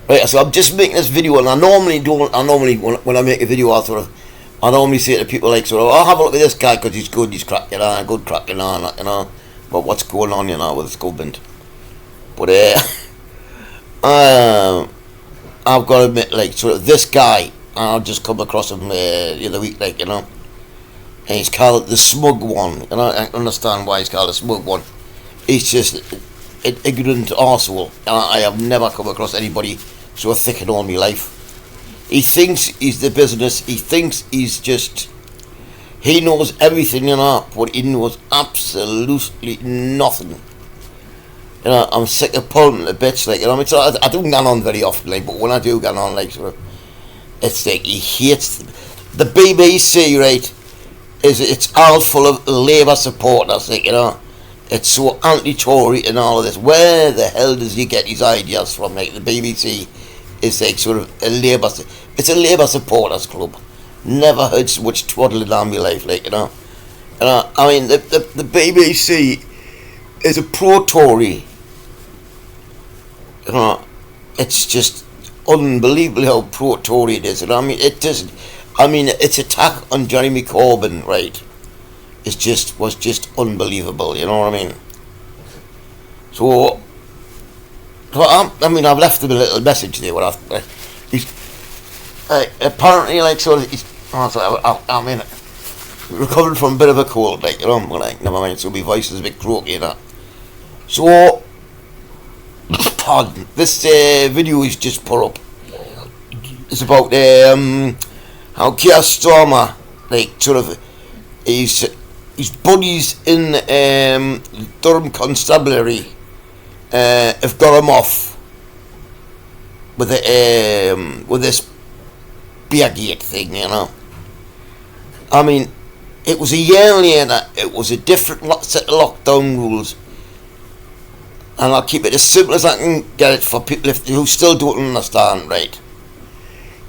Right, so I'm just making this video, and I normally don't. I normally, when I make a video, I normally say to people like, "Oh, have a look at this guy because he's good, he's cracking on, good cracking on, like, But what's going on, with this government? But I've got to admit, like, this guy, I just come across him the other week, like, and he's called the Smug one, and I understand why he's called the Smug one. He's just an ignorant arsehole, and I have never come across anybody so thick in all my life. He thinks he's the business. He thinks he knows everything, but he knows absolutely nothing. I'm sick of pulling the bits, like, I don't get on very often, like, but when I do get on, like, it's like he hates the BBC, right? It's all full of Labour supporters, like, It's so anti-Tory and all of this. Where the hell does he get his ideas from? Like, the BBC is like sort of a Labour. It's a Labour supporters club. Never heard so much twaddling on my life, like, I mean, the BBC is a pro-Tory. It's just unbelievable how pro-Tory it is. I mean, its attack on Jeremy Corbyn, right? Was just unbelievable, you know what I mean? So I've left him a little message there. He's apparently, like, recovering from a bit of a cold, like, never mind. So my voice is a bit croaky and that. So, pardon. This video is just put up. It's about how Keir Starmer, like, his buddies in Durham Constabulary have got him off with this Beergate thing, I mean, it was a year later. It was a different set of lockdown rules, and I'll keep it as simple as I can get it for people who still don't understand, right?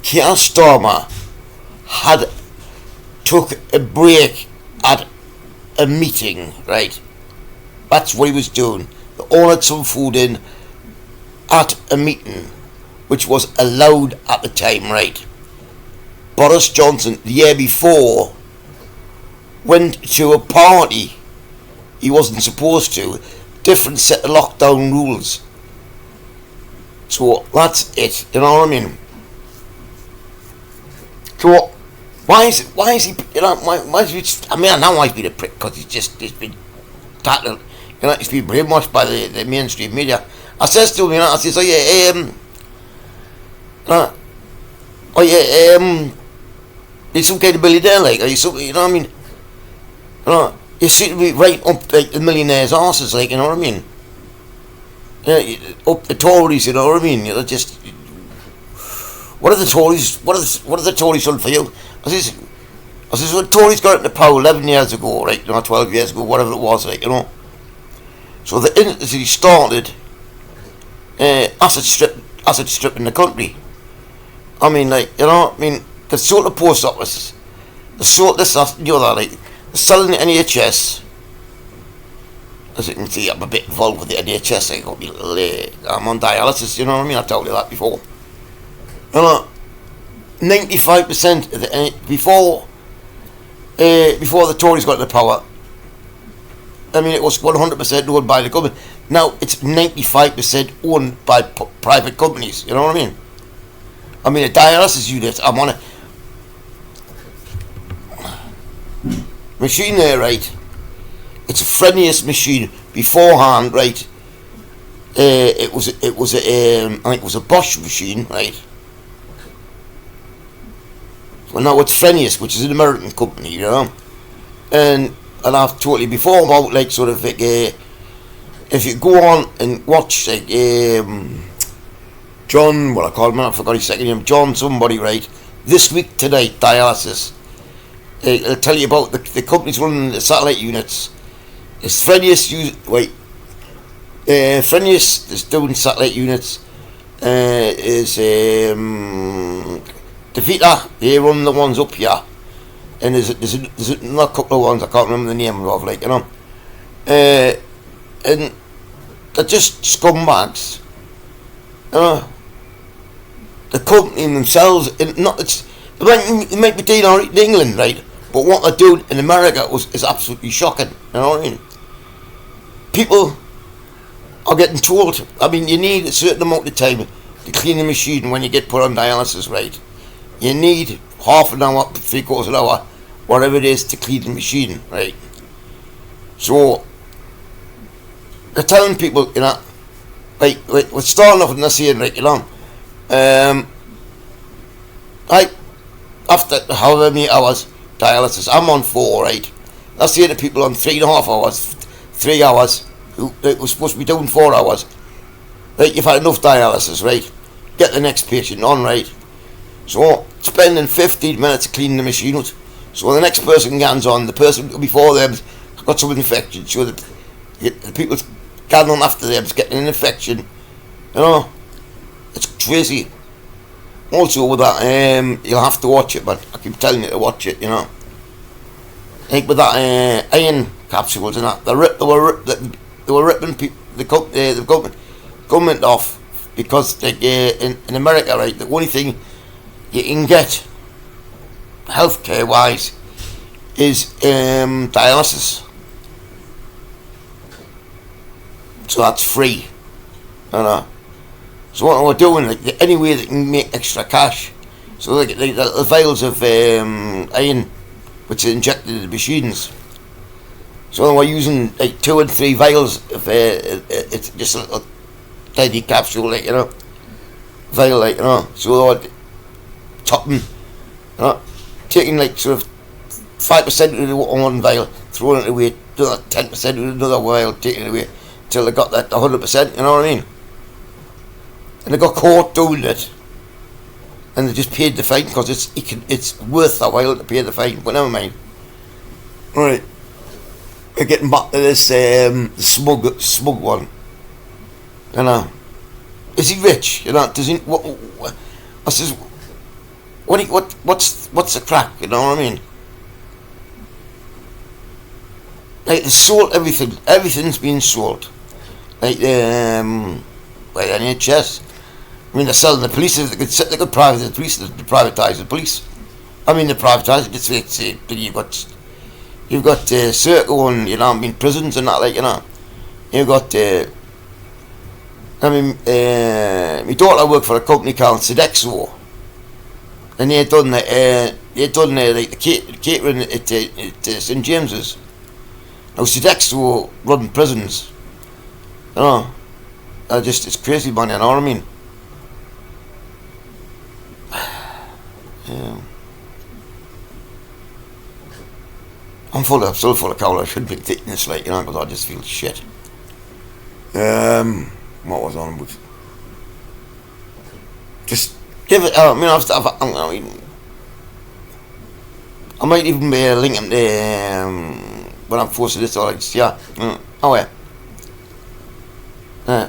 Keir Starmer took a break at a meeting, right? That's what he was doing. They ordered some food in at a meeting, which was allowed at the time, right? Boris Johnson, the year before, went to a party he wasn't supposed to. Different set of lockdown rules. So that's it, you know what I mean? So why is he, why is he, I mean, I know he's been a prick because he's been tackled, he's been brainwashed by the mainstream media. I says to him, I says, he's some kind of billionaire, like, are you some, you know what I mean? You seem to be right up, like, the millionaires' arses, like, you know what I mean? Up the Tories, you know what I mean? Just, what are the Tories? What are the Tories done for you? I says, when Tories got into power 11 years ago, right? 12 years ago, whatever it was, like, So the industry started asset stripping the country. I mean, like, they sold the post office, they sold this, that, and the other, like, they're selling the NHS. As you can see, I'm a bit involved with the NHS. I'm on dialysis, you know what I mean? I've told you that before. 95% of the before the Tories got into power, I mean, it was 100% owned by the government. Now it's 95% owned by private companies. You know what I mean? I mean, a dialysis unit, I'm on a machine there, right? It's the friendliest machine. Beforehand, right? It was I think it was a Bosch machine, right? Well, now it's Friendliest, which is an American company, and I've told you before about, like, sort of, like, if you go on and watch, like, John, what I call him, I forgot his second name, John somebody, right? This Week Tonight, dialysis. I'll tell you about the companies running the satellite units. It's Friendliest, Friendliest is doing satellite units. Is Devita, they run the ones up here, and there's another couple of ones I can't remember the name of, like, and they're just scumbags, company themselves, they might be doing alright in England, right? But what they're doing in America is absolutely shocking. You know what I mean? People are getting told. I mean, you need a certain amount of time to clean the machine when you get put on dialysis, right? You need half an hour, 3/4 an hour, whatever it is, to clean the machine, right? So they're telling people, you know, right, we're starting off and they're saying, right, you know, right, after however many hours dialysis, I'm on 4, right? They're saying to people on 3.5 hours, 3 hours, who were supposed to be doing 4 hours, right, you've had enough dialysis, right? Get the next patient on, right? So spending 15 minutes cleaning the machine out. So when the next person gets on, the person before them got some infection, so that the people getting on after them is getting an infection. You know, it's crazy. Also with that, you'll have to watch it, but I keep telling you to watch it, you know. Like with that iron capsules and that, they were ripping the government off because like, in America, right, the only thing you can get healthcare wise is dialysis. So that's free. You know. So what we're doing, like, any way they can make extra cash. So like the vials of iron which are injected into the machines. So we're using like 2 and 3 vials of it's just a little tiny capsule, like, you know, vial, like, you know. So they're chopping, you know, taking like sort of 5% of the one vial, throwing it away, another 10% of another vial, taking it away till they got that 100%. You know what I mean? And they got caught doing it, and they just paid the fine because it's worth a while to pay the fine. But never mind. Right, we're getting back to this smug one. You know, is he rich? You know, does he? What's his? What's the crack? You know what I mean? Like, they sold everything. Everything's been sold. Like by the NHS. I mean, they're selling the police. They could privatise the police. They privatise the police. I mean, they privatise it. You've got Serco and, you know, I mean, prisons and that, like, you know. You've got I mean, my daughter worked for a company called Sodexo, and they had done like the catering at St James's. Now Sodexo run prisons. You know, it's crazy, man. You know what I mean? Yeah. I'm still full of cowl. I shouldn't be taking this, like, you know, because I just feel shit. What was on about? Just give it. I mean, I might even be linking the when I'm forced to this. Yeah. Oh yeah.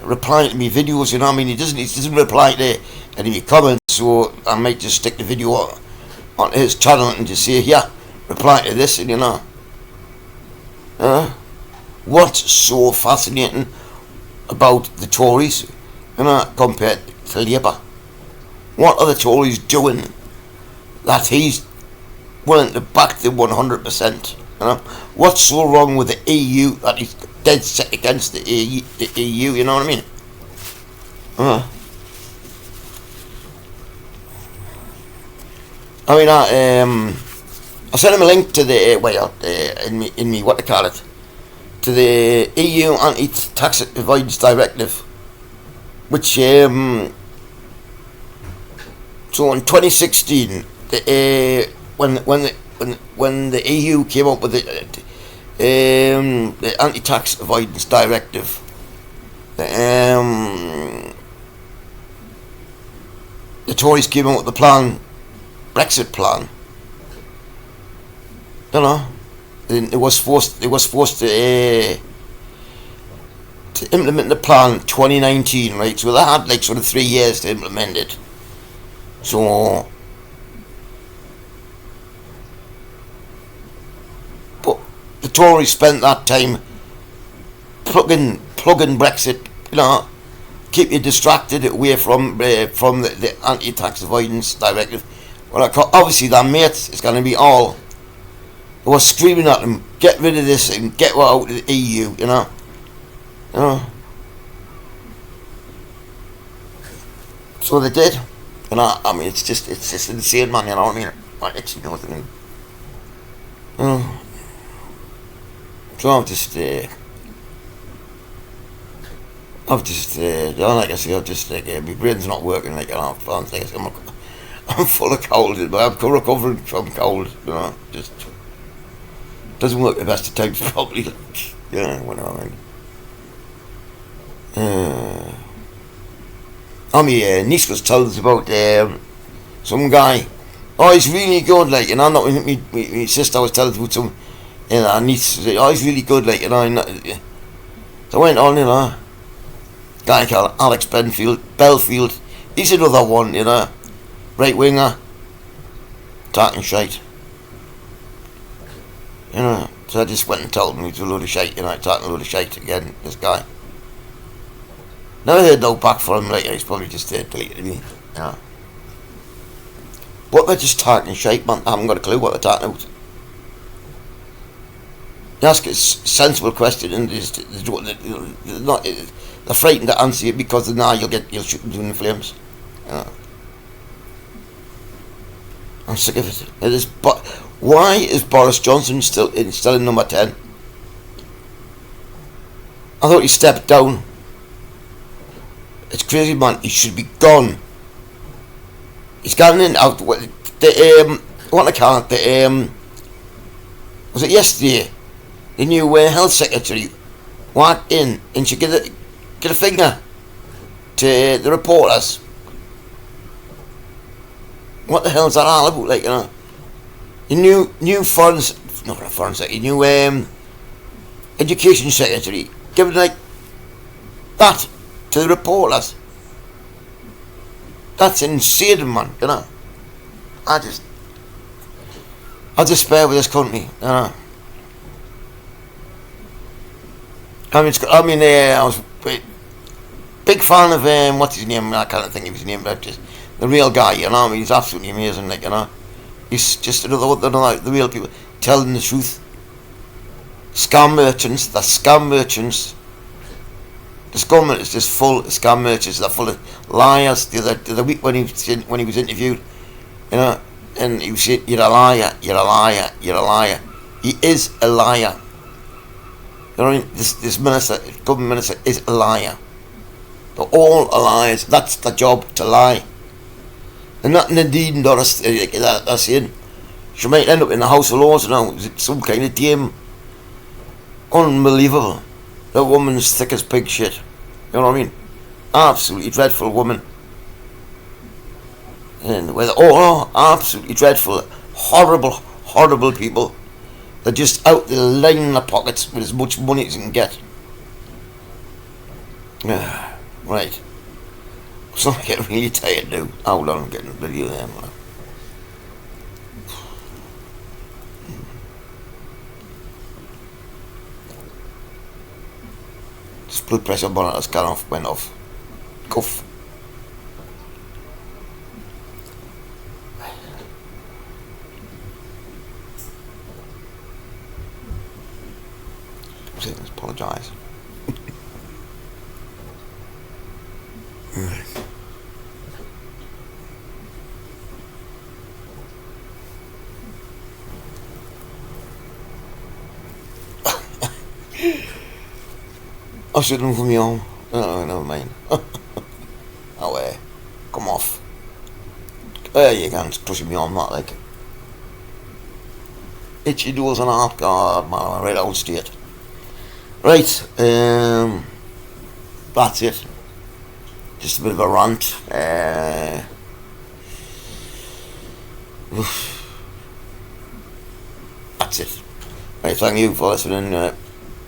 Replying to me videos, you know what I mean? He doesn't reply to any of your comments, so I might just stick the video on his channel and just say, yeah, reply to this, and you know. What's so fascinating about the Tories, you know, compared to Labour? What are the Tories doing that he's willing to back them 100%? You know, what's so wrong with the EU that he's dead set against the EU? You know what I mean? I mean, I sent him a link to the in me what they call it, to the EU anti-tax avoidance directive, which so in 2016, when the EU came up with the anti-tax avoidance directive, the Tories came up with the plan, Brexit plan. You know, it was forced to implement the plan 2019, right? So they had like sort of 3 years to implement it. So, but the Tories spent that time plugging Brexit, you know, keep you distracted away from the anti-tax avoidance directive. Well, obviously their mate is going to be all who are screaming at them, get rid of this and get out of the EU, you know. You know. So they did. You know, I mean, it's just insane, man, you know what I mean? It's, you know what I mean? You know. So like I say, I've just, like, my brain's not working, like, you know, I'm full of cold, but I'm recovering from cold, you know, just doesn't work the best of times, probably, like, you know what I mean. My niece was telling us about some guy. Oh, he's really good, like, you know. Not my sister was telling us about some, you know, niece. Oh, he's really good, like, you know. So I went on, you know. Guy called Alex Belfield. He's another one, you know. Right winger. Talking shite. You know. So I just went and told him he was a load of shite, you know, talking a load of shite again, this guy. Never heard no back from him later, he's probably just deleted me, you know. But they're just talking shite, man. I haven't got a clue what they're talking about. You ask a sensible question and they're frightened to answer it because now you'll shoot them in the flames. You know. I'm sick of it. It is, but why is Boris Johnson still in number 10? I thought he stepped down. It's crazy, man. He should be gone. He's gone in out. What I call it? Was it yesterday? The new health secretary walked in and she get a finger to the reporters. What the hell is that all about? Like, you know, the new foreign secretary, new education secretary, giving like that to the reporters. That's insane, man. You know, I despair with this country. You know. I was a big fan of what's his name? I can't think of his name, but just the real guy. You know, I mean, he's absolutely amazing. Like, you know, he's just another the real people telling the truth. Scam merchants, the scam merchants. This government is just full of scam merchants. They're full of liars. The other week when he was interviewed, you know, and he was saying, "You're a liar. You're a liar. You're a liar." He is a liar. You know what I mean? This government minister is a liar. They're all liars. That's the job, to lie. And not Nadine Doris, that's saying. She might end up in the House of Lords, you know, some kind of dame. Unbelievable. That woman's thick as pig shit. You know what I mean? Absolutely dreadful woman. And with absolutely dreadful, horrible people. They're just out there lining their pockets with as much money as they can get. Right. So I'm getting really tired now. Hold on, I'm getting a video there. This blood pressure monitor's went off. Cuff. Let's apologise. I should have from you. Oh, never mind. Come off. There you go, it's pushing me on that, like. Itchy doors and half, God, man, right out state. Right, that's it. Just a bit of a rant. That's it. Right, thank you for listening.